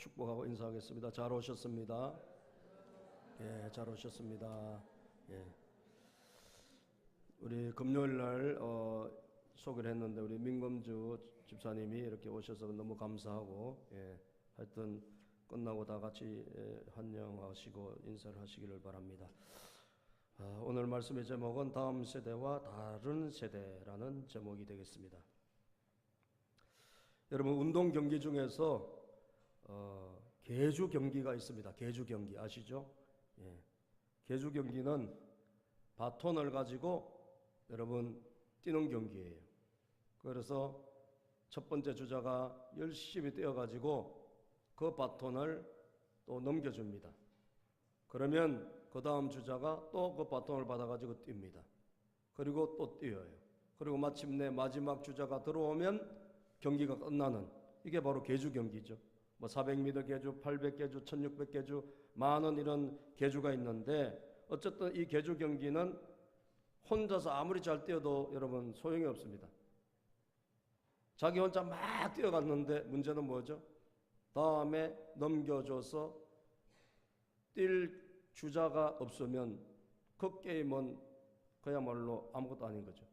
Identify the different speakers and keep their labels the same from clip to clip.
Speaker 1: 축복하고 인사하겠습니다. 잘 오셨습니다. 예, 잘 오셨습니다. 예. 우리 금요일 날 소개를 했는데 우리 민검주 집사님이 이렇게 오셔서 너무 감사하고, 예, 하여튼 끝나고 다 같이 환영하시고 인사를 하시기를 바랍니다. 오늘 말씀의 제목은 다음 세대와 다른 세대라는 제목이 되겠습니다. 여러분, 운동 경기 중에서 계주 경기가 있습니다. 계주 경기 아시죠? 예. 계주 경기는 바톤을 가지고 여러분 뛰는 경기예요. 그래서 첫 번째 주자가 열심히 뛰어가지고 그 바톤을 또 넘겨줍니다. 그러면 그 다음 주자가 또 그 바톤을 받아가지고 뜁니다. 그리고 또 뛰어요. 그리고 마침내 마지막 주자가 들어오면 경기가 끝나는, 이게 바로 계주 경기죠. 400m 계주, 800계주, 1600계주, 많은 이런 계주가 있는데, 어쨌든 이 계주 경기는 혼자서 아무리 잘 뛰어도 여러분 소용이 없습니다. 자기 혼자 막 뛰어갔는데 문제는 뭐죠? 다음에 넘겨줘서 뛸 주자가 없으면 그 게임은 그야말로 아무것도 아닌 거죠.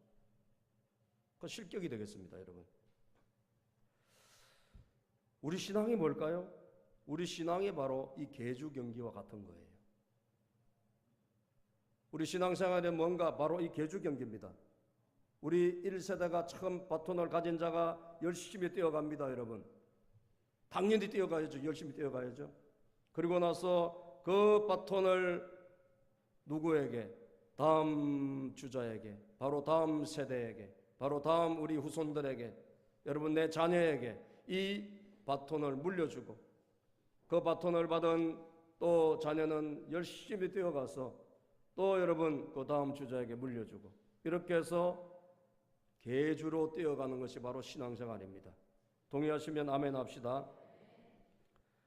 Speaker 1: 그 실격이 되겠습니다, 여러분. 우리 신앙이 뭘까요? 우리 신앙이 바로 이 계주 경기와 같은 거예요. 우리 신앙생활에 뭔가 바로 이 계주 경기입니다. 우리 1세대가 처음 바톤을 가진 자가 열심히 뛰어갑니다, 여러분. 당연히 뛰어가야죠. 열심히 뛰어가야죠. 그리고 나서 그 바톤을 누구에게? 다음 주자에게, 바로 다음 세대에게, 바로 다음 우리 후손들에게, 여러분 내 자녀에게 이 바톤을 물려주고, 그 바톤을 받은 또 자녀는 열심히 뛰어가서 또 여러분 그 다음 주자에게 물려주고, 이렇게 해서 계주로 뛰어가는 것이 바로 신앙생활입니다. 동의하시면 아멘 합시다.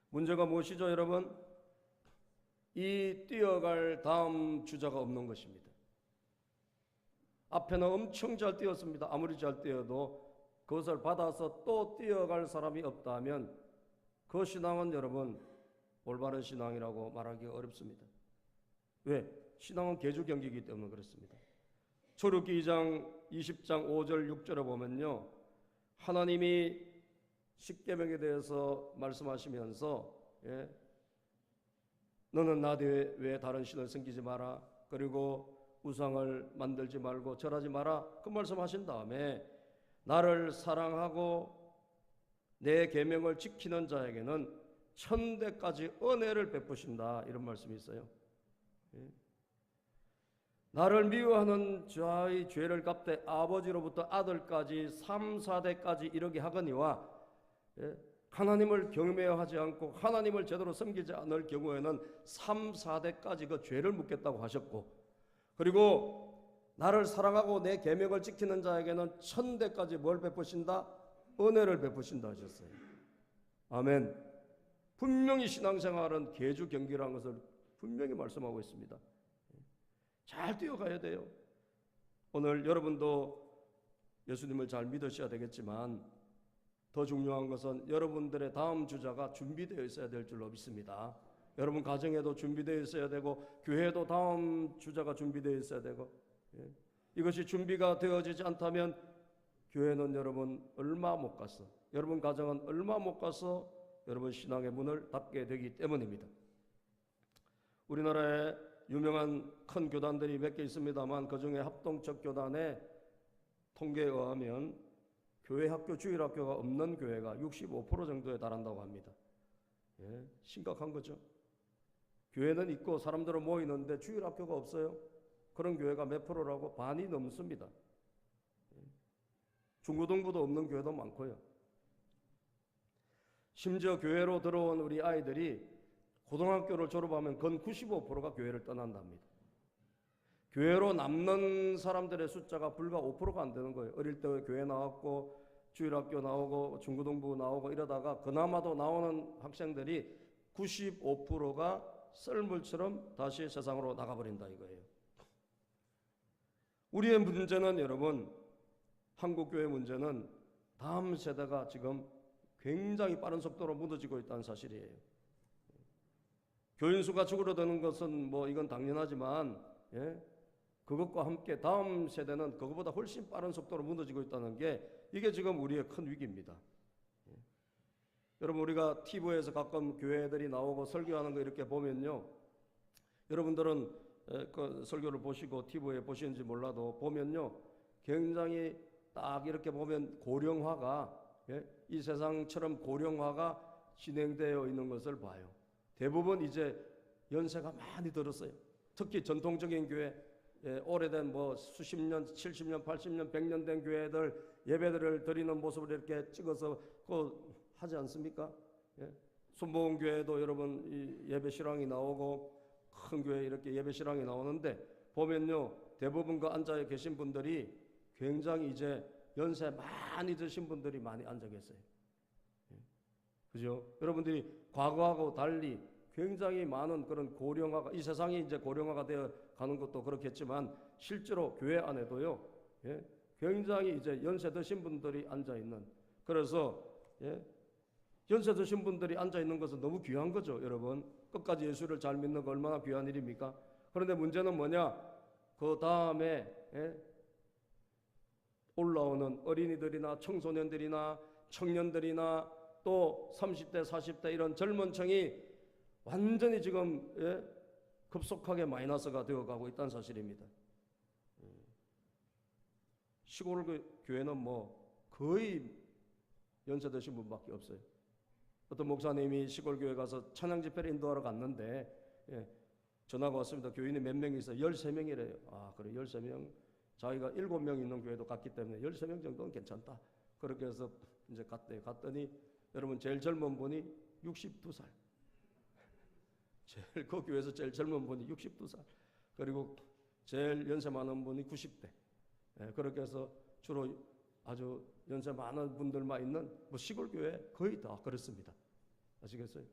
Speaker 1: 문제가 무엇이죠, 여러분? 이 뛰어갈 다음 주자가 없는 것입니다. 앞에는 엄청 잘 뛰었습니다. 아무리 잘 뛰어도 그것을 받아서 또 뛰어갈 사람이 없다면 그 신앙은 여러분 올바른 신앙이라고 말하기가 어렵습니다. 왜? 신앙은 계주 경기이기 때문에 그렇습니다. 출애굽기 2장 20장 5절 6절에 보면요, 하나님이 십계명에 대해서 말씀하시면서, 예, 너는 나 외에 다른 신을 섬기지 마라, 그리고 우상을 만들지 말고 절하지 마라, 그 말씀하신 다음에 나를 사랑하고 내 계명을 지키는 자에게는 천대까지 은혜를 베푸신다, 이런 말씀이 있어요. 예. 나를 미워하는 자의 죄를 갚되 아버지로부터 아들까지 3, 4대까지 이르게 하거니와, 예, 하나님을 경외하지 않고 하나님을 제대로 섬기지 않을 경우에는 3, 4대까지 그 죄를 묻겠다고 하셨고, 그리고 나를 사랑하고 내 계명을 지키는 자에게는 천대까지 뭘 베푸신다? 은혜를 베푸신다 하셨어요. 아멘. 분명히 신앙생활은 계주 경기라는 것을 분명히 말씀하고 있습니다. 잘 뛰어가야 돼요. 오늘 여러분도 예수님을 잘 믿으셔야 되겠지만 더 중요한 것은 여러분들의 다음 주자가 준비되어 있어야 될 줄로 믿습니다. 여러분 가정에도 준비되어 있어야 되고, 교회에도 다음 주자가 준비되어 있어야 되고, 예. 이것이 준비가 되어지지 않다면 교회는 여러분 얼마 못 가서, 여러분 가정은 얼마 못 가서 여러분 신앙의 문을 닫게 되기 때문입니다. 우리나라에 유명한 큰 교단들이 몇 개 있습니다만 그 중에 합동적 교단의 통계에 의하면 교회 학교, 주일학교가 없는 교회가 65% 정도에 달한다고 합니다. 예, 심각한 거죠. 교회는 있고 사람들은 모이는데 주일학교가 없어요. 그런 교회가 몇 프로라고? 반이 넘습니다. 중고등부도 없는 교회도 많고요. 심지어 교회로 들어온 우리 아이들이 고등학교를 졸업하면 건 95%가 교회를 떠난답니다. 교회로 남는 사람들의 숫자가 불과 5%가 안 되는 거예요. 어릴 때 교회 나왔고 주일학교 나오고 중고등부 나오고 이러다가 그나마도 나오는 학생들이 95%가 썰물처럼 다시 세상으로 나가버린다 이거예요. 우리의 문제는 여러분, 한국교회 문제는 다음 세대가 지금 굉장히 빠른 속도로 무너지고 있다는 사실이에요. 교인 수가 줄어드는 것은 뭐 이건 당연하지만, 예? 그것과 함께 다음 세대는 그것보다 훨씬 빠른 속도로 무너지고 있다는 게 이게 지금 우리의 큰 위기입니다. 예? 여러분, 우리가 TV에서 가끔 교회들이 나오고 설교하는 거 이렇게 보면요, 여러분들은 그 설교를 보시고 TV에 보시는지 몰라도 보면요, 굉장히 딱 이렇게 보면 고령화가, 예? 이 세상처럼 고령화가 진행되어 있는 것을 봐요. 대부분 이제 연세가 많이 들었어요. 특히 전통적인 교회, 예, 오래된 뭐 수십 년, 70년, 80년, 100년 된 교회들 예배들을 드리는 모습을 이렇게 찍어서 그 하지 않습니까? 예? 순복음 교회도 여러분 이 예배 실황이 나오고 큰 교회 이렇게 예배 실황이 나오는데 보면요, 대부분 그 앉아 계신 분들이 굉장히 이제 연세 많이 드신 분들이 많이 앉아 계세요. 그죠? 여러분들이 과거하고 달리 굉장히 많은 그런 고령화가, 이 세상이 이제 고령화가 되어 가는 것도 그렇겠지만 실제로 교회 안에도요, 예? 굉장히 이제 연세 드신 분들이 앉아 있는, 그래서 예? 연세 드신 분들이 앉아 있는 것은 너무 귀한 거죠, 여러분. 끝까지 예수를 잘 믿는 거 얼마나 귀한 일입니까? 그런데 문제는 뭐냐? 그 다음에 예? 올라오는 어린이들이나 청소년들이나 청년들이나 또 30대, 40대 이런 젊은 층이 완전히 지금 예? 급속하게 마이너스가 되어가고 있다는 사실입니다. 시골 교회는 뭐 거의 연세 드신 분밖에 없어요. 어떤 목사님이 시골 교회 가서 찬양 집회를 인도하러 갔는데 예, 전화가 왔습니다. 교인이 몇 명이 있어요? 13명이래요. 아, 그래, 13명. 자기가 7명 있는 교회도 갔기 때문에 13명 정도는 괜찮다. 그렇게 해서 이제 갔대요. 갔더니 여러분 제일 젊은 분이 62살. 제일 그 교회에서 제일 젊은 분이 62살. 그리고 제일 연세 많은 분이 90대. 예, 그렇게 해서 주로 아주 연세 많은 분들만 있는 뭐 시골 교회 거의 다 그렇습니다. 아시겠어요?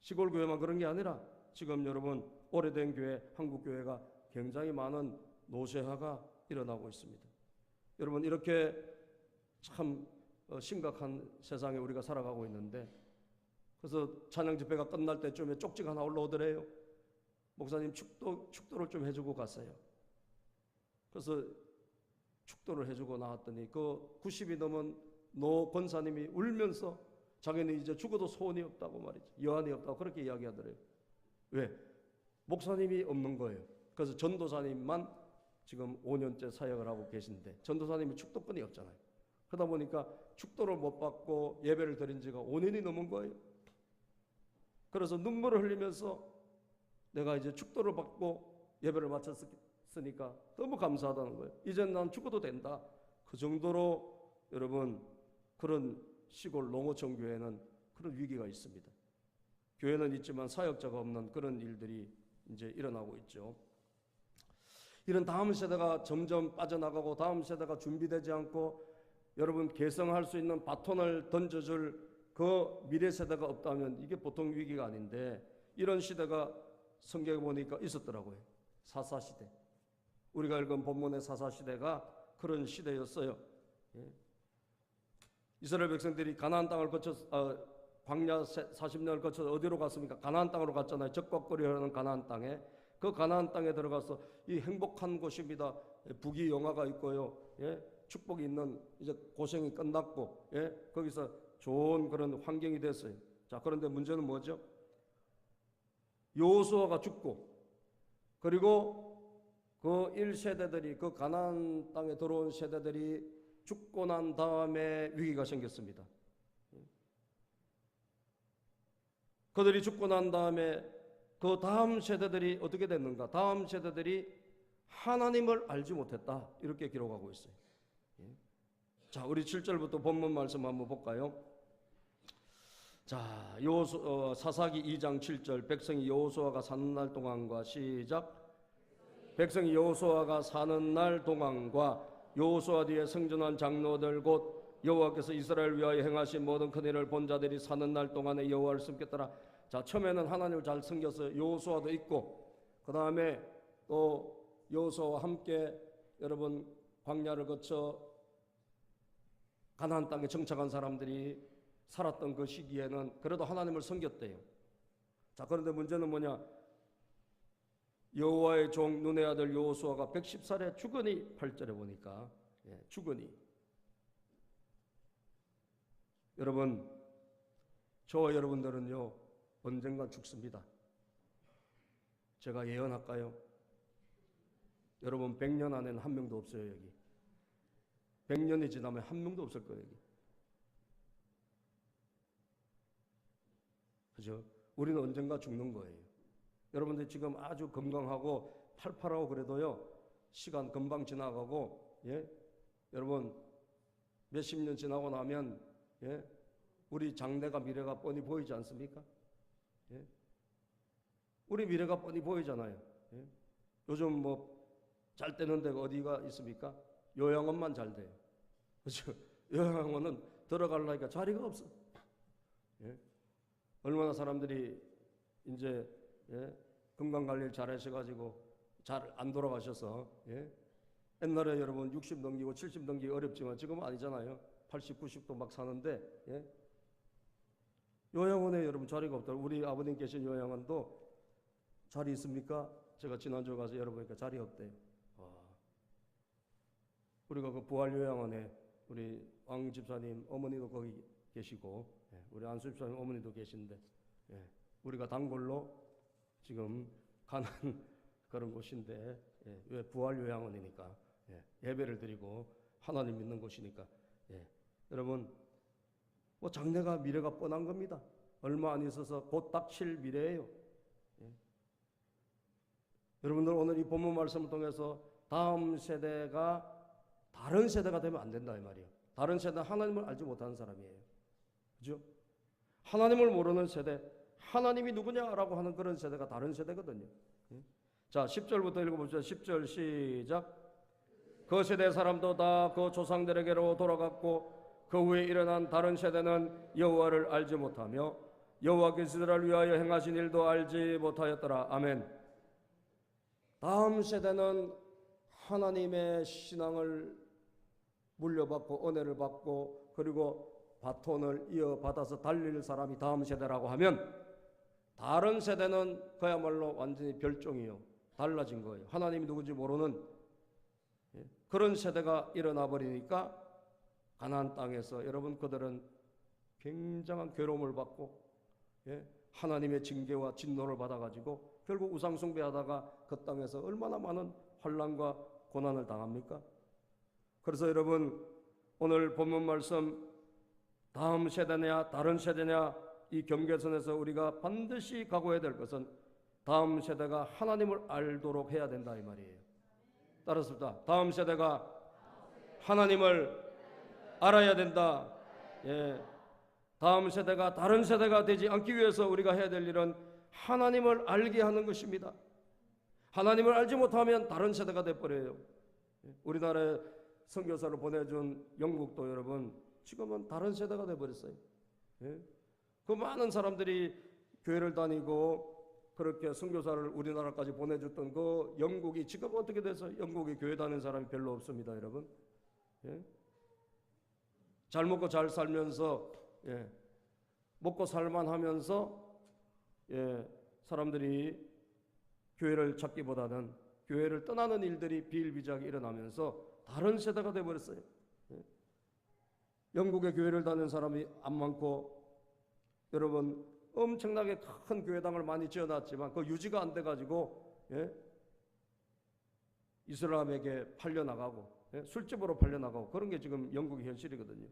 Speaker 1: 시골 교회만 그런 게 아니라 지금 여러분 오래된 교회, 한국 교회가 굉장히 많은 노쇠화가 일어나고 있습니다. 여러분 이렇게 참 심각한 세상에 우리가 살아가고 있는데, 그래서 찬양 집회가 끝날 때쯤에 쪽지가 하나 올라오더래요. 목사님 축도를 좀 해주고 갔어요. 그래서 축도를 해주고 나왔더니 그 90이 넘은 노 권사님이 울면서 자기는 이제 죽어도 소원이 없다고 말이죠. 여한이 없다고 그렇게 이야기하더래요. 왜? 목사님이 없는 거예요. 그래서 전도사님만 지금 5년째 사역을 하고 계신데 전도사님이 축도권이 없잖아요. 그러다 보니까 축도를 못 받고 예배를 드린 지가 5년이 넘은 거예요. 그래서 눈물을 흘리면서 내가 이제 축도를 받고 예배를 마쳤으니까 너무 감사하다는 거예요. 이젠 난 죽어도 된다. 그 정도로 여러분 그런 시골 농어촌 교회는 그런 위기가 있습니다. 교회는 있지만 사역자가 없는 그런 일들이 이제 일어나고 있죠. 이런 다음 세대가 점점 빠져나가고 다음 세대가 준비되지 않고 여러분 계승할 수 있는 바톤을 던져줄 그 미래 세대가 없다면 이게 보통 위기가 아닌데, 이런 시대가 성경에 보니까 있었더라고요. 사사시대. 우리가 읽은 본문의 사사시대가 그런 시대였어요. 예. 이스라엘 백성들이 가나안 땅을 거쳐 광야 40년을 거쳐서 어디로 갔습니까? 가나안 땅으로 갔잖아요. 적과거리하는 가나안 땅에. 그 가나안 땅에 들어가서 이 행복한 곳입니다. 북이 영화가 있고요. 예? 축복이 있는 이제 고생이 끝났고, 예? 거기서 좋은 그런 환경이 됐어요. 자, 그런데 문제는 뭐죠? 여호수아가 죽고, 그리고 그 1세대들이 그 가나안 땅에 들어온 세대들이 죽고 난 다음에 위기가 생겼습니다. 그들이 죽고 난 다음에 그 다음 세대들이 어떻게 됐는가? 다음 세대들이 하나님을 알지 못했다. 이렇게 기록하고 있어요. 자, 우리 7절부터 본문 말씀 한번 볼까요? 자, 사사기 2장 7절. 백성이 여호수아가 사는 날 동안과 시작. 백성이 여호수아가 사는 날 동안과 여호수아 뒤에 성전한 장로들 곧 여호와께서 이스라엘 위하여 행하신 모든 큰 일을 본 자들이 사는 날 동안에 여호와를 섬겼더라. 자, 처음에는 하나님을 잘 섬겨서 여호수아도 있고, 그 다음에 또 여호수아와 함께 여러분 광야를 거쳐 가나안 땅에 정착한 사람들이 살았던 그 시기에는 그래도 하나님을 섬겼대요. 자, 그런데 문제는 뭐냐? 여호와의 종 눈의 아들 여호수아가 110살에 죽으니 8절에 보니까 죽으니. 여러분, 저와 여러분들은요 언젠가 죽습니다. 제가 예언할까요? 여러분 100년 안에는 한 명도 없어요. 여기 100년이 지나면 한 명도 없을 거예요. 여기. 그죠? 우리는 언젠가 죽는 거예요. 여러분들 지금 아주 건강하고 팔팔하고 그래도요 시간 금방 지나가고 여러분 몇십 년 지나고 나면 우리 장래가 미래가 뻔히 보이지 않습니까? 우리 미래가 뻔히 보이잖아요. 요즘 뭐 잘 되는 데가 어디가 있습니까? 요양원만 잘 돼요. 그렇죠? 요양원은 들어가려니까 자리가 없어. 얼마나 사람들이 이제 건강관리를 잘 하셔가지고 잘 안 돌아가셔서 옛날에 여러분 60 넘기고 70 넘기기 어렵지만 지금은 아니잖아요. 80, 90도 막 사는데 요양원에 여러분 자리가 없다고. 우리 아버님 계신 요양원도 자리 있습니까? 제가 지난주에 가서 열어보니까 자리 없대요. 우리가 그 부활요양원에 우리 왕 집사님 어머니도 거기 계시고 우리 안수 집사님 어머니도 계신데 우리가 단골로 지금 가는 그런 곳인데 왜 부활요양원이니까 예배를 드리고 하나님 믿는 곳이니까 여러분 뭐 장래가 미래가 뻔한 겁니다. 얼마 안 있어서 곧 닥칠 미래예요. 여러분들 오늘 이 본문 말씀을 통해서 다음 세대가 다른 세대가 되면 안 된다 이 말이에요. 다른 세대는 하나님을 알지 못하는 사람이에요. 그죠? 하나님을 모르는 세대, 하나님이 누구냐라고 하는 그런 세대가 다른 세대거든요. 자, 10절부터 읽어봅시다. 10절 시작. 그 세대 사람도 다 그 조상들에게로 돌아갔고 그 후에 일어난 다른 세대는 여호와를 알지 못하며 여호와께서 그들을 위하여 행하신 일도 알지 못하였더라. 아멘. 다음 세대는 하나님의 신앙을 물려받고 은혜를 받고 그리고 바톤을 이어받아서 달릴 사람이 다음 세대라고 하면 다른 세대는 그야말로 완전히 별종이요. 달라진 거예요. 하나님이 누군지 모르는 그런 세대가 일어나 버리니까 가나안 땅에서 여러분 그들은 굉장한 괴로움을 받고 하나님의 징계와 진노를 받아가지고 결국 우상 숭배하다가 그 땅에서 얼마나 많은 환난과 고난을 당합니까? 그래서 여러분 오늘 본문 말씀 다음 세대냐 다른 세대냐 이 경계선에서 우리가 반드시 각오해야 될 것은 다음 세대가 하나님을 알도록 해야 된다 이 말이에요. 따랐습니다. 다음 세대가 하나님을 알아야 된다. 다음 세대가 다른 세대가 되지 않기 위해서 우리가 해야 될 일은 하나님을 알게 하는 것입니다. 하나님을 알지 못하면 다른 세대가 돼버려요. 우리나라에 선교사를 보내준 영국도 여러분 지금은 다른 세대가 돼버렸어요. 그 많은 사람들이 교회를 다니고 그렇게 선교사를 우리나라까지 보내줬던 그 영국이 지금 어떻게 돼서 영국에 교회 다니는 사람이 별로 없습니다. 여러분 잘 먹고 잘 살면서 먹고 살만하면서 사람들이 교회를 찾기보다는 교회를 떠나는 일들이 비일비재하게 일어나면서 다른 세대가 되어버렸어요. 영국의 교회를 다니는 사람이 안 많고 여러분 엄청나게 큰 교회당을 많이 지어놨지만 그 유지가 안 돼가지고 이슬람에게 팔려나가고 술집으로 팔려나가고 그런 게 지금 영국의 현실이거든요.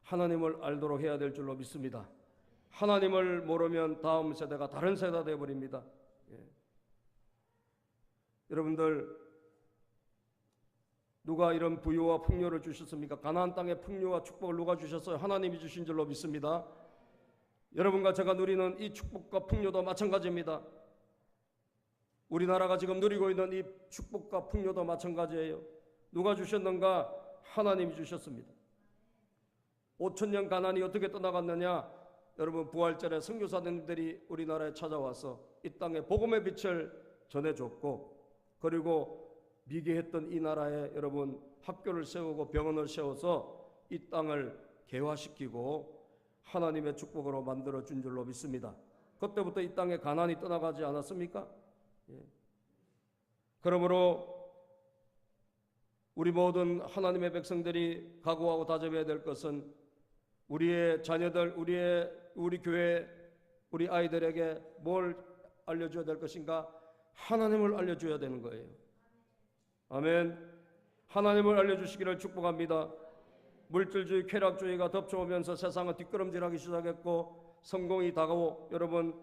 Speaker 1: 하나님을 알도록 해야 될 줄로 믿습니다. 하나님을 모르면 다음 세대가 다른 세대가 되어버립니다. 여러분들 누가 이런 부유와 풍요를 주셨습니까? 가나안 땅의 풍요와 축복을 누가 주셨어요? 하나님이 주신 줄로 믿습니다. 여러분과 제가 누리는 이 축복과 풍요도 마찬가지입니다. 우리나라가 지금 누리고 있는 이 축복과 풍요도 마찬가지예요. 누가 주셨는가? 하나님이 주셨습니다. 5,000년 가나안이 어떻게 떠나갔느냐? 여러분 부활절에 선교사님들이 우리나라에 찾아와서 이 땅에 복음의 빛을 전해줬고 그리고 미개했던 이 나라에 여러분 학교를 세우고 병원을 세워서 이 땅을 개화시키고 하나님의 축복으로 만들어 준 줄로 믿습니다. 그때부터 이 땅에 가난이 떠나가지 않았습니까? 예. 그러므로 우리 모든 하나님의 백성들이 각오하고 다짐해야 될 것은 우리의 자녀들, 우리 교회, 우리 아이들에게 뭘 알려줘야 될 것인가? 하나님을 알려줘야 되는 거예요. 아멘. 하나님을 알려주시기를 축복합니다. 물질주의, 쾌락주의가 덮쳐오면서 세상은 뒷걸음질하기 시작했고 성공이 다가오 여러분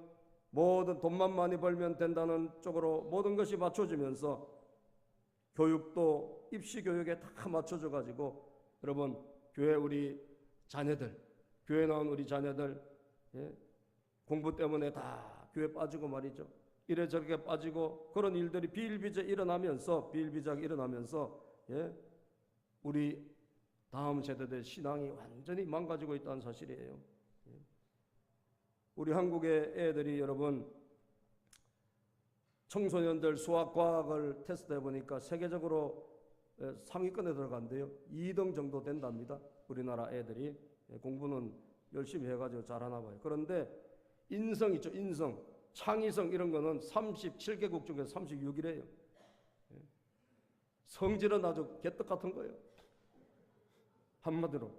Speaker 1: 모든 돈만 많이 벌면 된다는 쪽으로 모든 것이 맞춰지면서 교육도 입시 교육에 다 맞춰져 가지고 여러분 교회 우리 자녀들, 교회 나온 우리 자녀들 공부 때문에 다 교회 빠지고 말이죠. 이래저래 빠지고 그런 일들이 비일비재하게 일어나면서 우리 다음 세대들 신앙이 완전히 망가지고 있다는 사실이에요. 우리 한국의 애들이 여러분 청소년들 수학, 과학을 테스트해 보니까 세계적으로 상위권에 들어간대요. 2등 정도 된답니다. 우리나라 애들이 공부는 열심히 해가지고 잘하나 봐요. 그런데 인성 있죠, 인성, 창의성 이런 거는 37개국 중에 36이래요. 성질은 아주 개떡 같은 거예요. 한마디로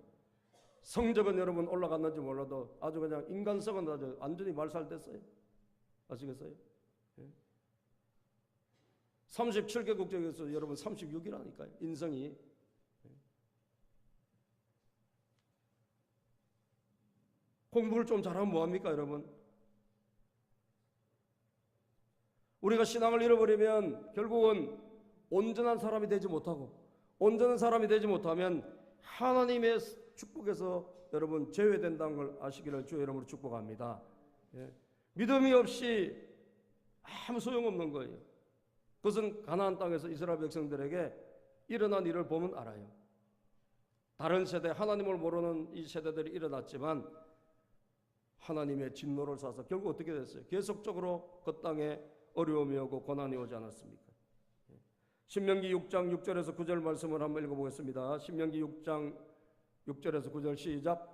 Speaker 1: 성적은 여러분 올라갔는지 몰라도 아주 그냥 인간성은 아주 완전히 말살됐어요. 아시겠어요? 37개국 중에서 여러분 36이라니까요. 인성이. 공부를 좀 잘하면 뭐합니까 여러분? 우리가 신앙을 잃어버리면 결국은 온전한 사람이 되지 못하고 온전한 사람이 되지 못하면 하나님의 축복에서 여러분 제외된다는 걸 아시기를 주의 이름으로 축복합니다. 믿음이 없이 아무 소용없는 거예요. 그것은 가나안 땅에서 이스라엘 백성들에게 일어난 일을 보면 알아요. 다른 세대, 하나님을 모르는 이 세대들이 일어났지만 하나님의 진노를 쏴서 결국 어떻게 됐어요? 계속적으로 그 땅에 어려움이 오고 고난이 오지 않았습니까? 신명기 6장 6절에서 9절 말씀을 한번 읽어보겠습니다. 신명기 6장 6절에서 9절 시작.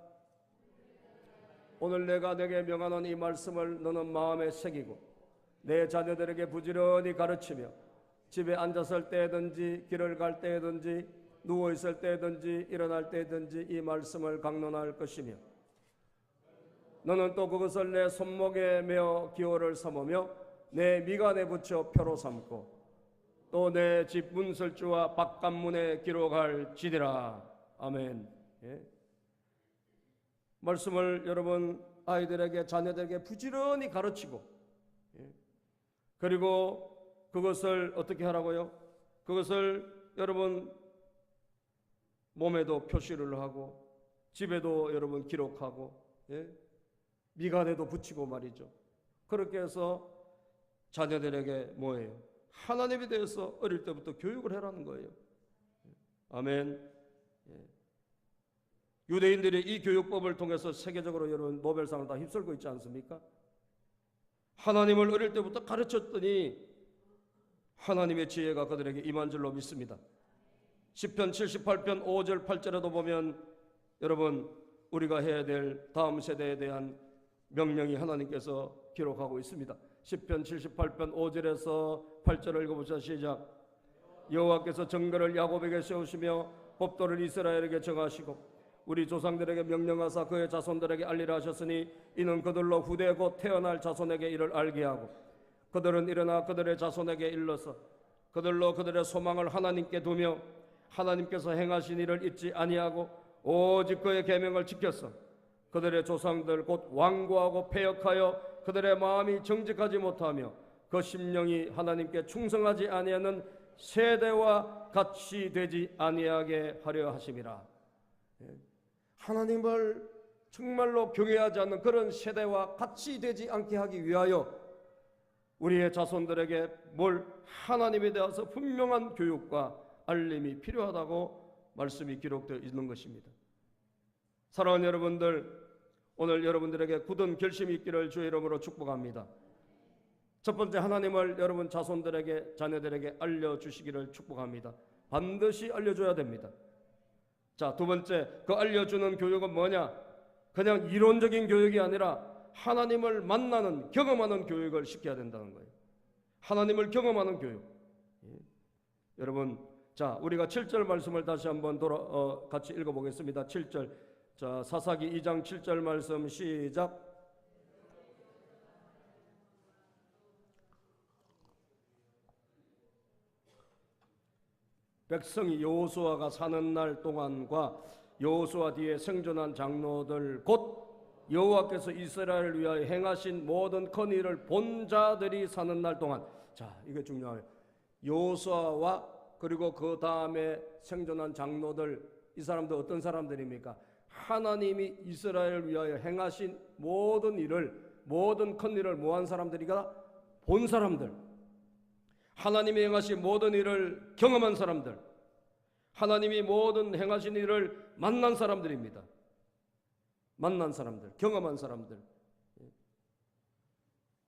Speaker 1: 오늘 내가 내게 명하는 이 말씀을 너는 마음에 새기고 내 자녀들에게 부지런히 가르치며 집에 앉았을 때든지 길을 갈 때든지 누워있을 때든지 일어날 때든지 이 말씀을 강론할 것이며 너는 또 그것을 내 손목에 메어 기호를 삼으며 내 미간에 붙여 표로 삼고 또 내 집 문설주와 바깥문에 기록할지니라. 아멘. 말씀을 여러분 아이들에게 자녀들에게 부지런히 가르치고 그리고 그것을 어떻게 하라고요? 그것을 여러분 몸에도 표시를 하고 집에도 여러분 기록하고 미간에도 붙이고 말이죠. 그렇게 해서 자녀들에게 뭐예요? 하나님에 대해서 어릴 때부터 교육을 해라는 거예요. 아멘. 유대인들이 이 교육법을 통해서 세계적으로 여러분 노벨상을 다 휩쓸고 있지 않습니까? 하나님을 어릴 때부터 가르쳤더니 하나님의 지혜가 그들에게 임한 줄로 믿습니다. 시편 78편 5절 8절에도 보면 여러분 우리가 해야 될 다음 세대에 대한 명령이 하나님께서 기록하고 있습니다. 시편 78편 5절에서 8절을 읽어보자. 시작. 여호와께서 정결을 야곱에게 세우시며 법도를 이스라엘에게 정하시고 우리 조상들에게 명령하사 그의 자손들에게 알리라 하셨으니 이는 그들로 후대 곧 태어날 자손에게 이를 알게 하고 그들은 일어나 그들의 자손에게 일러서 그들로 그들의 소망을 하나님께 두며 하나님께서 행하신 일을 잊지 아니하고 오직 그의 계명을 지켰어 그들의 조상들 곧 완고하고 패역하여 그들의 마음이 정직하지 못하며 그 심령이 하나님께 충성하지 아니하는 세대와 같이 되지 아니하게 하려 하심이라. 하나님을 정말로 경외하지 않는 그런 세대와 같이 되지 않게 하기 위하여 우리의 자손들에게 뭘 하나님에 대해서 분명한 교육과 알림이 필요하다고 말씀이 기록되어 있는 것입니다. 사랑하는 여러분들, 오늘 여러분들에게 굳은 결심이 있기를 주의 이름으로 축복합니다. 첫 번째, 하나님을 여러분 자손들에게 자녀들에게 알려주시기를 축복합니다. 반드시 알려줘야 됩니다. 자, 두 번째, 그 알려주는 교육은 뭐냐? 그냥 이론적인 교육이 아니라 하나님을 만나는, 경험하는 교육을 시켜야 된다는 거예요. 하나님을 경험하는 교육. 여러분, 자, 우리가 7절 말씀을 다시 한번 같이 읽어보겠습니다. 7절. 자, 사사기 2장 7절 말씀 시작. 백성이 여호수아가 사는 날 동안과 여호수아 뒤에 생존한 장로들 곧 여호와께서 이스라엘을 위하여 행하신 모든 컨일을 본 자들이 사는 날 동안. 자, 이게 중요해요. 여호수아와 그리고 그 다음에 생존한 장로들, 이 사람들 어떤 사람들입니까? 하나님이 이스라엘을 위하여 행하신 모든 일을, 모든 컨일을 뭐한 사람들이가? 본 사람들. 하나님이 행하신 모든 일을 경험한 사람들, 하나님이 모든 행하신 일을 만난 사람들입니다. 만난 사람들, 경험한 사람들.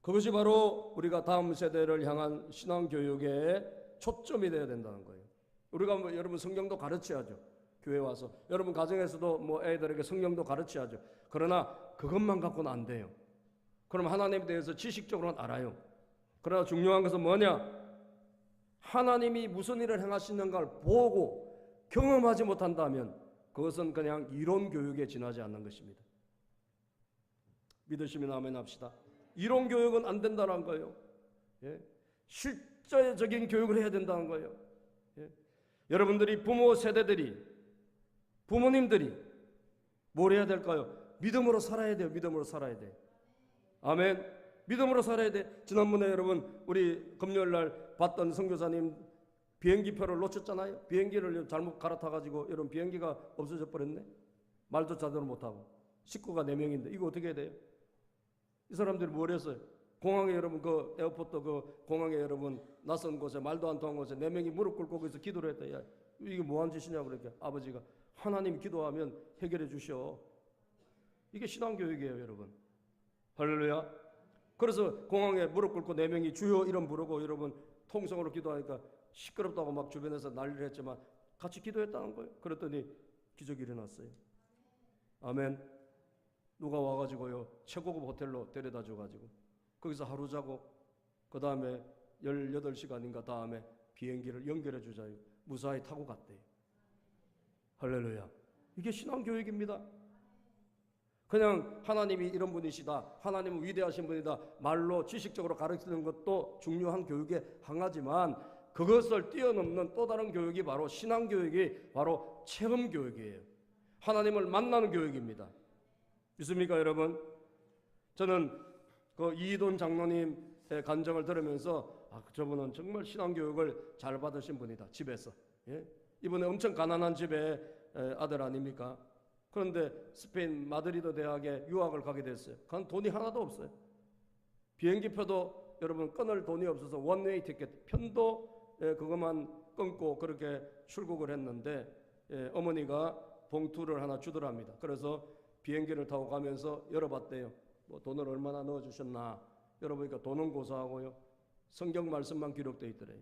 Speaker 1: 그것이 바로 우리가 다음 세대를 향한 신앙교육의 초점이 되어야 된다는 거예요. 우리가 여러분 성경도 가르쳐야죠. 교회 와서 여러분 가정에서도 애들에게 성경도 가르쳐야죠. 그러나 그것만 갖고는 안 돼요. 그럼 하나님에 대해서 지식적으로는 알아요. 그러나 중요한 것은 뭐냐? 하나님이 무슨 일을 행하시는가를 보고 경험하지 못한다면 그것은 그냥 이론 교육에 지나지 않는 것입니다. 믿으시면 아멘 합시다. 이론 교육은 안 된다는 거예요. 실제적인 교육을 해야 된다는 거예요. 여러분들이 부모 세대들이, 부모님들이 뭘 해야 될까요? 믿음으로 살아야 돼요. 믿음으로 살아야 돼. 아멘. 믿음으로 살아야 돼. 지난번에 여러분 우리 금요일날 봤던 선교사님 비행기표를 놓쳤잖아요. 비행기를 잘못 갈아타가지고 여러분 비행기가 없어져 버렸네. 말도 제대로 못하고 식구가 4명인데 이거 어떻게 해야 돼요? 이 사람들이 뭘 했어요? 공항에 여러분 그 에어포트 그 공항에 여러분 낯선 곳에 말도 안 통한 곳에 4명이 무릎 꿇고 거기서 기도를 했다. 야, 이게 뭐한 짓이냐고 그러니까 아버지가 하나님 기도하면 해결해 주셔. 이게 신앙교육이에요 여러분. 할렐루야. 그래서 공항에 무릎 꿇고 4명이 주여 이름 부르고 여러분 통성으로 기도하니까 시끄럽다고 막 주변에서 난리를 했지만 같이 기도했다는 거예요. 그랬더니 기적이 일어났어요. 아멘. 누가 와가지고요 최고급 호텔로 데려다 줘가지고 거기서 하루 자고 그 다음에 18시간인가 다음에 비행기를 연결해 주자요 무사히 타고 갔대요. 할렐루야. 이게 신앙교육입니다. 그냥 하나님이 이런 분이시다, 하나님은 위대하신 분이다 말로 지식적으로 가르치는 것도 중요한 교육의 하나지만 그것을 뛰어넘는 또 다른 교육이 바로 신앙교육이 바로 체험교육이에요. 하나님을 만나는 교육입니다. 믿습니까 여러분? 저는 그 이돈 장로님의 간증을 들으면서 저분은 정말 신앙교육을 잘 받으신 분이다. 집에서. 이분은 엄청 가난한 집의 아들 아닙니까? 그런데 스페인 마드리드 대학에 유학을 가게 됐어요. 간 돈이 하나도 없어요. 비행기표도 여러분 끊을 돈이 없어서 원웨이 티켓 편도 그것만 끊고 그렇게 출국을 했는데 어머니가 봉투를 하나 주더랍니다. 그래서 비행기를 타고 가면서 열어봤대요. 뭐 돈을 얼마나 넣어주셨나 열어보니까 돈은 고사하고요 성경 말씀만 기록되어 있더래요.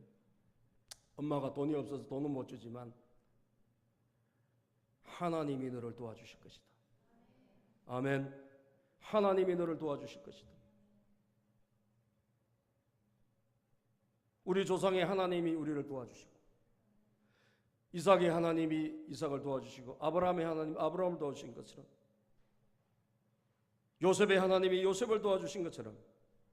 Speaker 1: 엄마가 돈이 없어서 돈은 못 주지만 하나님이 너를 도와주실 것이다. 아멘. 하나님이 너를 도와주실 것이다. 우리 조상의 하나님이 우리를 도와주시고 이삭의 하나님이 이삭을 도와주시고 아브라함의 하나님 아브라함을 도와주신 것처럼 요셉의 하나님이 요셉을 도와주신 것처럼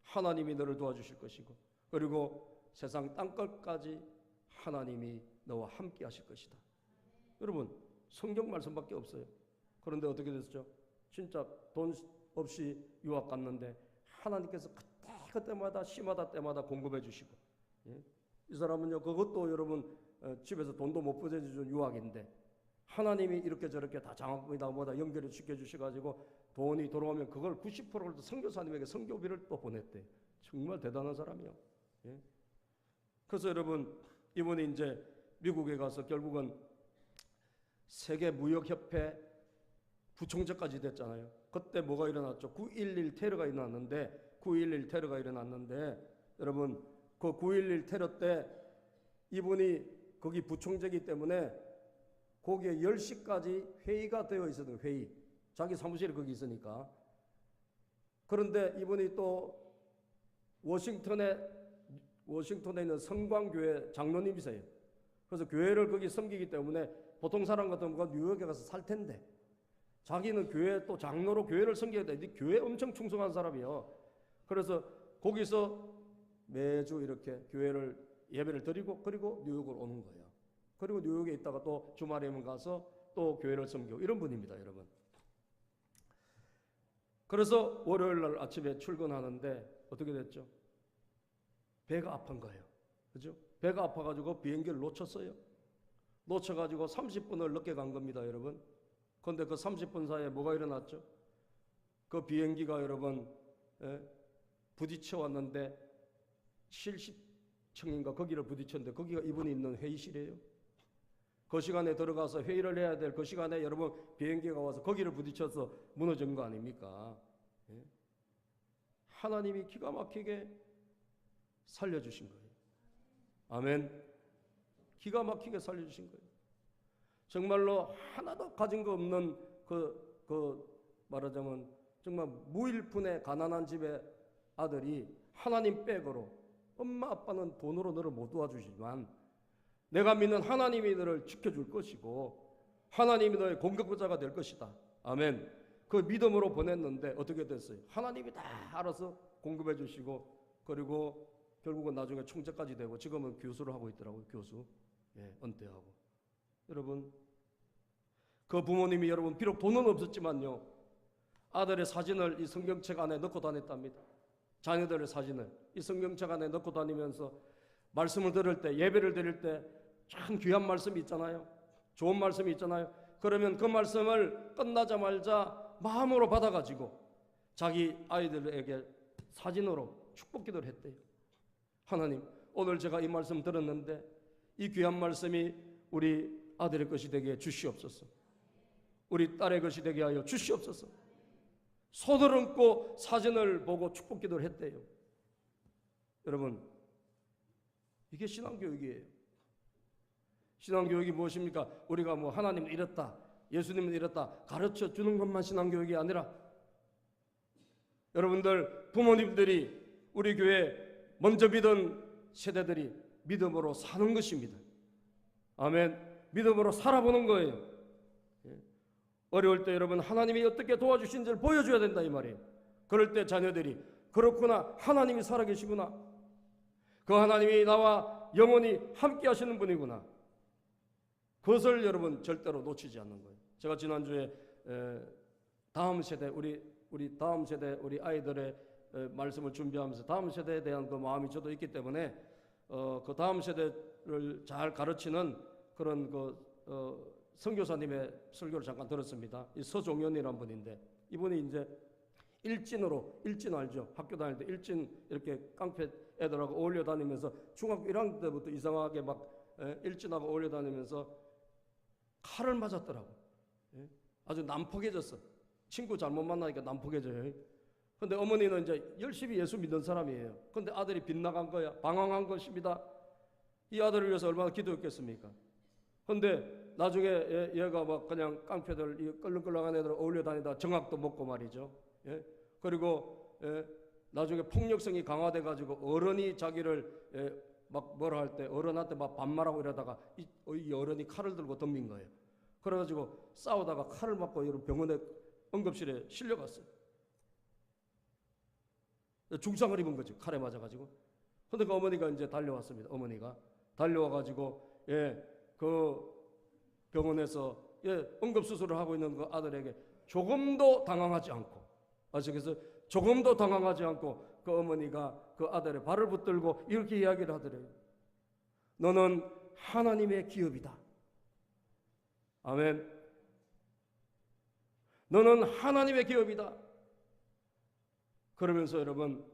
Speaker 1: 하나님이 너를 도와주실 것이고 그리고 세상 땅끝까지 하나님이 너와 함께 하실 것이다. 여러분 성경 말씀밖에 없어요. 그런데 어떻게 됐죠? 진짜 돈 없이 유학 갔는데 하나님께서 그때마다 시마다 때마다 공급해 주시고 이 사람은요 그것도 여러분 집에서 돈도 못 보내주는 유학인데 하나님이 이렇게 저렇게 다 장학금이다 뭐다 연결을 시켜주셔가지고 돈이 돌아오면 그걸 90%를 선교사님에게 선교비를 또 보냈대. 정말 대단한 사람이요. 그래서 여러분 이분이 이제 미국에 가서 결국은 세계무역협회 부총재까지 됐잖아요. 그때 뭐가 일어났죠? 9.11 테러가 일어났는데 여러분 그 9.11 테러 때 이분이 거기 부총재이기 때문에 거기에 10시까지 회의가 되어 있었던 회의. 자기 사무실이 거기 있으니까. 그런데 이분이 또 워싱턴에 있는 성광교회 장로님이세요. 그래서 교회를 거기 섬기기 때문에 보통 사람 같으면 뉴욕에 가서 살 텐데 자기는 교회 또 장로로 교회를 섬기게 되는데 교회에 엄청 충성한 사람이요. 그래서 거기서 매주 이렇게 교회를 예배를 드리고 그리고 뉴욕으로 오는 거예요. 그리고 뉴욕에 있다가 또 주말에만 가서 또 교회를 섬기고 이런 분입니다, 여러분. 그래서 월요일 날 아침에 출근하는데 어떻게 됐죠? 배가 아픈 거예요. 그죠? 배가 아파가지고 비행기를 놓쳤어요. 놓쳐가지고 30분을 늦게 간 겁니다, 여러분. 그런데 그 30분 사이에 뭐가 일어났죠? 그 비행기가 여러분 부딪혀 왔는데 70층인가 거기를 부딪혔는데 거기가 이분이 있는 회의실이에요. 그 시간에 들어가서 회의를 해야 될 그 시간에 여러분 비행기가 와서 거기를 부딪혀서 무너진 거 아닙니까? 하나님이 기가 막히게 살려주신 거예요. 아멘. 기가 막히게 살려주신 거예요. 정말로 하나도 가진 거 없는 말하자면 정말 무일푼의 가난한 집의 아들이 하나님 백으로 엄마 아빠는 돈으로 너를 못 도와주시지만 내가 믿는 하나님이 너를 지켜줄 것이고 하나님이 너의 공급자가 될 것이다. 아멘. 그 믿음으로 보냈는데 어떻게 됐어요? 하나님이 다 알아서 공급해 주시고 그리고 결국은 나중에 총재까지 되고 지금은 교수를 하고 있더라고요. 교수. 은퇴하고. 여러분 그 부모님이 여러분 비록 돈은 없었지만요 아들의 사진을 이 성경책 안에 넣고 다녔답니다. 자녀들의 사진을 이 성경책 안에 넣고 다니면서 말씀을 들을 때 예배를 드릴 때 참 귀한 말씀이 있잖아요. 좋은 말씀이 있잖아요. 그러면 그 말씀을 끝나자마자 마음으로 받아가지고 자기 아이들에게 사진으로 축복 기도를 했대요. 하나님 오늘 제가 이 말씀 들었는데 이 귀한 말씀이 우리 아들의 것이 되게 주시옵소서. 우리 딸의 것이 되게 하여 주시옵소서. 손을 얹고 사진을 보고 축복 기도를 했대요. 여러분 이게 신앙교육이에요. 신앙교육이 무엇입니까? 우리가 뭐 하나님은 이랬다 예수님은 이랬다 가르쳐 주는 것만 신앙교육이 아니라 여러분들 부모님들이 우리 교회 먼저 믿은 세대들이 믿음으로 사는 것입니다. 아멘. 믿음으로 살아보는 거예요. 어려울 때 여러분 하나님이 어떻게 도와주신지를 보여줘야 된다 이 말이에요. 그럴 때 자녀들이 그렇구나 하나님이 살아계시구나 그 하나님이 나와 영원히 함께 하시는 분이구나 그것을 여러분 절대로 놓치지 않는 거예요. 제가 지난주에 다음 세대 우리 다음 세대 우리 아이들의 말씀을 준비하면서 다음 세대에 대한 그 마음이 저도 있기 때문에 그 다음 세대를 잘 가르치는 그런 선교사님의 설교를 잠깐 들었습니다. 이 서종현이라는 분인데 이분이 이제 일진 알죠? 학교 다닐 때 일진 이렇게 깡패 애들하고 어울려 다니면서 중학교 1학년 때부터 이상하게 막 일진하고 어울려 다니면서 칼을 맞았더라고. 아주 난폭해졌어. 친구 잘못 만나니까 난폭해져요. 근데 어머니는 이제 열심히 예수 믿는 사람이에요. 근데 아들이 빗나간 거야. 방황한 것입니다. 이 아들을 위해서 얼마나 기도했겠습니까? 근데 나중에 얘가 막 그냥 깡패들 끌렁끌렁한 애들 어울려 다니다 정학도 먹고 말이죠. 그리고 나중에 폭력성이 강화돼 가지고 어른이 자기를 막 뭐라 할 때 어른한테 막 반말하고 이러다가 이 어른이 칼을 들고 덤빈 거예요. 그래가지고 싸우다가 칼을 맞고 병원에 응급실에 실려갔어요. 중상을 입은 거죠. 칼에 맞아가지고. 근데 그 어머니가 이제 달려왔습니다. 어머니가 달려와가지고 그 병원에서 응급수술을 하고 있는 그 아들에게 조금도 당황하지 않고 그래서 조금도 당황하지 않고 그 어머니가 그 아들의 발을 붙들고 이렇게 이야기를 하더래요. 너는 하나님의 기업이다. 아멘. 너는 하나님의 기업이다. 그러면서 여러분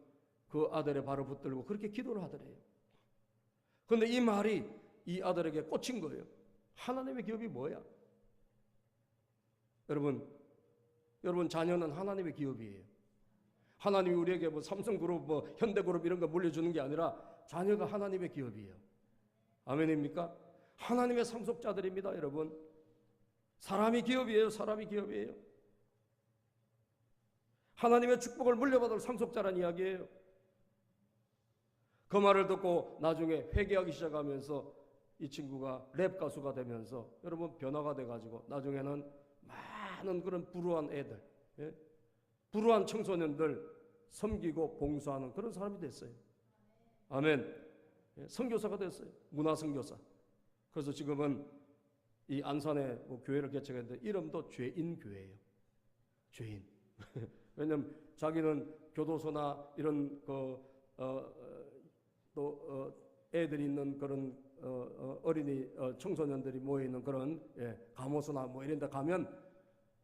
Speaker 1: 그 아들의 발을 붙들고 그렇게 기도를 하더래요. 그런데 이 말이 이 아들에게 꽂힌 거예요. 하나님의 기업이 뭐야? 여러분 자녀는 하나님의 기업이에요. 하나님이 우리에게 뭐 삼성그룹 뭐 현대그룹 이런 거 물려주는 게 아니라 자녀가 하나님의 기업이에요. 아멘입니까? 하나님의 상속자들입니다, 여러분. 사람이 기업이에요. 사람이 기업이에요. 하나님의 축복을 물려받을 상속자란 이야기예요. 그 말을 듣고 나중에 회개하기 시작하면서 이 친구가 랩 가수가 되면서 여러분 변화가 돼가지고 나중에는 많은 그런 불우한 애들, 예? 불우한 청소년들 섬기고 봉사하는 그런 사람이 됐어요. 아멘. 예? 선교사가 됐어요. 문화선교사. 그래서 지금은 이 안산에 뭐 교회를 개척했는데 이름도 죄인교회예요. 죄인. 왜냐면 자기는 교도소나 이런 애들이 있는 그런 어린이 청소년들이 모여 있는 그런 감호소나 뭐 이런 데 가면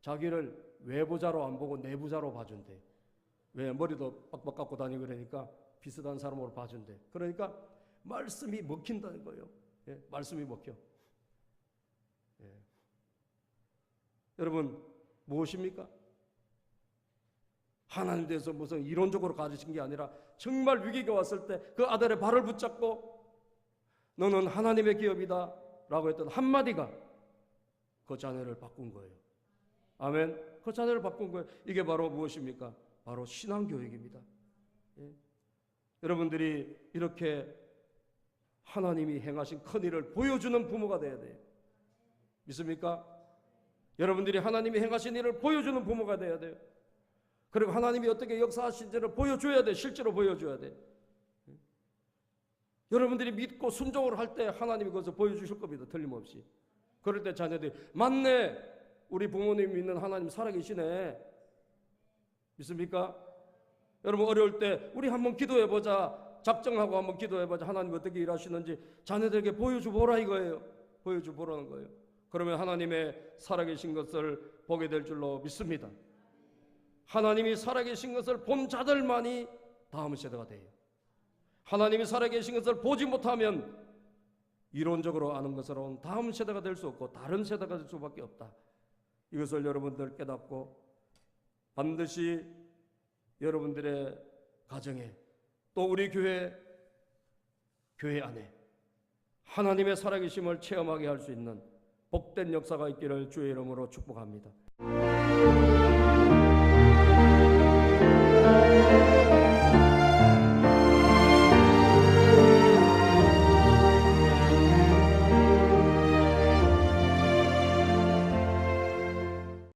Speaker 1: 자기를 외부자로 안 보고 내부자로 봐준대. 왜? 머리도 빡빡 깎고 다니고 그러니까 비슷한 사람으로 봐준대. 그러니까 말씀이 먹힌다는 거예요. 예, 말씀이 먹혀. 예. 여러분 무엇입니까? 하나님 대해서 무슨 이론적으로 가르친 게 아니라 정말 위기가 왔을 때 그 아들의 발을 붙잡고 너는 하나님의 기업이다 라고 했던 한마디가 그 자녀를 바꾼 거예요. 아멘. 그 자녀를 바꾼 거예요. 이게 바로 무엇입니까? 바로 신앙교육입니다. 예. 여러분들이 이렇게 하나님이 행하신 큰 일을 보여주는 부모가 돼야 돼요. 믿습니까? 여러분들이 하나님이 행하신 일을 보여주는 부모가 돼야 돼요. 그리고 하나님이 어떻게 역사하신지를 보여줘야 돼. 실제로 보여줘야 돼. 여러분들이 믿고 순종을 할 때 하나님이 그것을 보여주실 겁니다. 틀림없이. 그럴 때 자녀들이 맞네. 우리 부모님 믿는 하나님 살아계시네. 믿습니까? 여러분 어려울 때 우리 한번 기도해보자. 작정하고 한번 기도해보자. 하나님 어떻게 일하시는지 자녀들에게 보여줘보라 이거예요. 보여줘보라는 거예요. 그러면 하나님의 살아계신 것을 보게 될 줄로 믿습니다. 하나님이 살아계신 것을 본 자들만이 다음 세대가 돼요. 하나님이 살아계신 것을 보지 못하면 이론적으로 아는 것으로는 다음 세대가 될 수 없고 다른 세대가 될 수밖에 없다. 이것을 여러분들 깨닫고 반드시 여러분들의 가정에 또 우리 교회 안에 하나님의 살아계심을 체험하게 할 수 있는 복된 역사가 있기를 주의 이름으로 축복합니다.